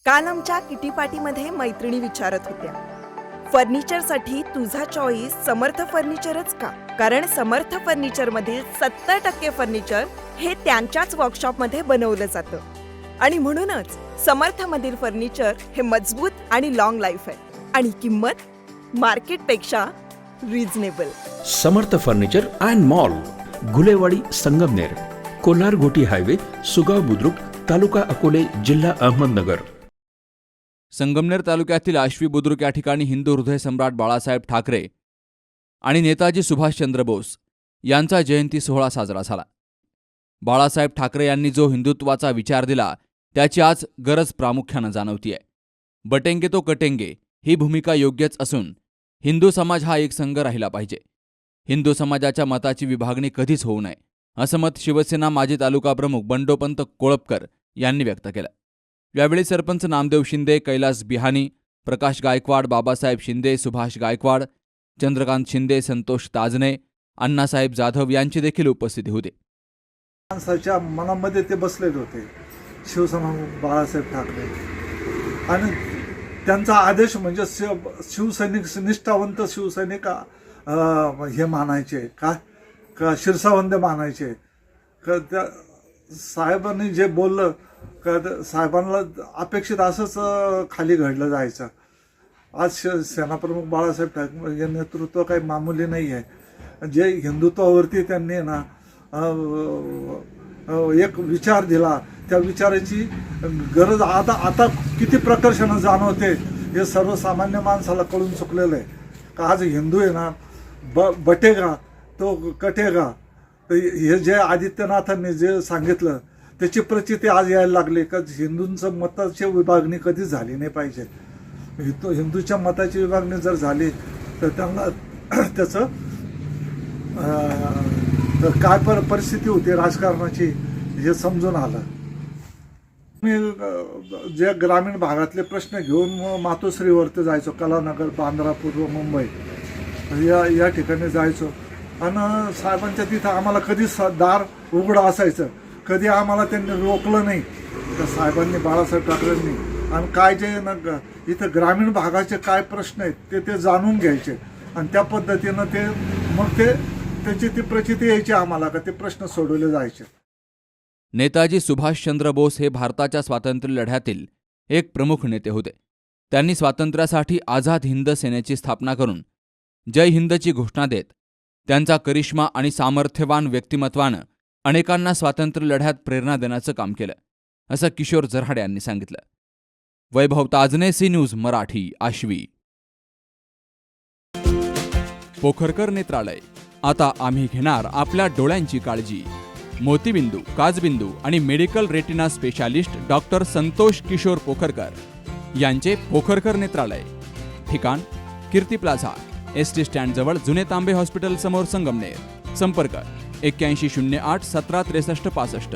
काल आमच्या किटी पार्टीमध्ये मैत्रिणी विचारत होत्या, फर्निचरसाठी तुझा चॉईस समर्थ फर्निचरच का? कारण समर्थ फर्निचर मधील 70% फर्निचर हे त्यांच्याच वर्कशॉपमध्ये बनवलं जातं आणि म्हणूनच समर्थ मधील फर्निचर हे मजबूत आणि लॉंग लाईफ आहे आणि किंमत मार्केटपेक्षा reasonable. Samarth furniture and mall, Gulewadi, Sangamner, Kolhar गोटी हायवे, सुगाव बुद्रुक, तालुका अकोले, जिल्हा अहमदनगर. संगमनेर तालुक्यातील आश्वी बुद्रुक या ठिकाणी हिंदू हृदय सम्राट बाळासाहेब ठाकरे आणि नेताजी सुभाषचंद्र बोस यांचा जयंती सोहळा साजरा झाला. बाळासाहेब ठाकरे यांनी जो हिंदुत्वाचा विचार दिला त्याची आज गरज प्रामुख्यानं जाणवतीये. बटेंगे तो कटेंगे ही भूमिका योग्यच असून हिंदू समाज हा एक संघ राहिला पाहिजे. हिंदू समाजाच्या मताची विभागणी कधीच होऊ नये असं मत शिवसेना माजी तालुका प्रमुख बंडोपंत कोळपकर यांनी व्यक्त केलं. यावेळी सरपंच नामदेव शिंदे, कैलास बिहानी, प्रकाश गायकवाड, बाबासाहेब शिंदे, सुभाष गायकवाड, चंद्रकांत शिंदे, संतोष ताजने, अण्णासाहेब जाधव यांची देखील उपस्थिती होती. माणसाच्या मनामध्ये ते बसलेले होते शिवसेना बाळासाहेब ठाकरे आणि त्यांचा आदेश म्हणजे शिवसैनिक, निष्ठावंत शिवसैनिक हे मानायचे का शिरसावंदे मानायचे का त्या साहेबांनी जे बोललं का साहेबांना अपेक्षित असंच खाली घडलं जायचं. आज सेनाप्रमुख बाळासाहेब ठाकरे हे नेतृत्व काही मामूली नाही आहे. जे हिंदुत्वावरती त्यांनी ना एक विचार दिला, त्या विचाराची गरज आता किती प्रकर्षानं जाणवते हे सर्वसामान्य माणसाला कळून चुकलेलं आहे. का आज हिंदू आहे ना बटेगा तो कटेगा, तर हे जे आदित्यनाथांनी जे सांगितलं त्याची प्रचिती आज यायला लागली का हिंदूंचं मताची विभागणी कधीच झाली नाही पाहिजे. हिंदूच्या मताची विभागणी जर झाली तर त्यांना त्याचं काय परिस्थिती होती राजकारणाची हे समजून आलं. मी जे ग्रामीण भागातले प्रश्न घेऊन मातोश्रीवरती जायचो, कलानगर, बांद्रा, पूर्व मुंबई या ठिकाणी जायचो आणि साहेबांच्या तिथं आम्हाला कधीच दार उघडं असायचं, कधी आम्हाला त्यांनी रोखलं नाही. तर साहेबांनी, बाळासाहेब ठाकरेंनी आणि काय जे ना इथं ग्रामीण भागाचे काय प्रश्न आहेत ते जाणून घ्यायचे आणि त्या पद्धतीनं ते मग त्याची ती प्रचिती यायची आम्हाला का ते प्रश्न सोडवले जायचे. नेताजी सुभाषचंद्र बोस हे भारताच्या स्वातंत्र्य लढ्यातील एक प्रमुख नेते होते. त्यांनी स्वातंत्र्यासाठी आझाद हिंद सेनेची स्थापना करून जय हिंदची घोषणा देत त्यांचा करिश्मा आणि सामर्थ्यवान व्यक्तिमत्वानं अनेकांना स्वातंत्र्य लढ्यात प्रेरणा देण्याचं काम केलं, असं किशोर जराडे यांनी सांगितलं. Vaibhav Tajne, C news Marathi, Ashwi. पोखरकर नेत्रालय, आता आम्ही घेणार आपल्या डोळ्यांची काळजी. मोतीबिंदू, काचबिंदू आणि medical retina specialist doctor Santosh Kishor Pokharkar यांचे पोखरकर नेत्रालय. ठिकाण कीर्ती प्लाझा, एसटी स्टँड जवळ, जुने तांबे हॉस्पिटल समोर, संगमनेर. संपर्क 8108 17 63 65.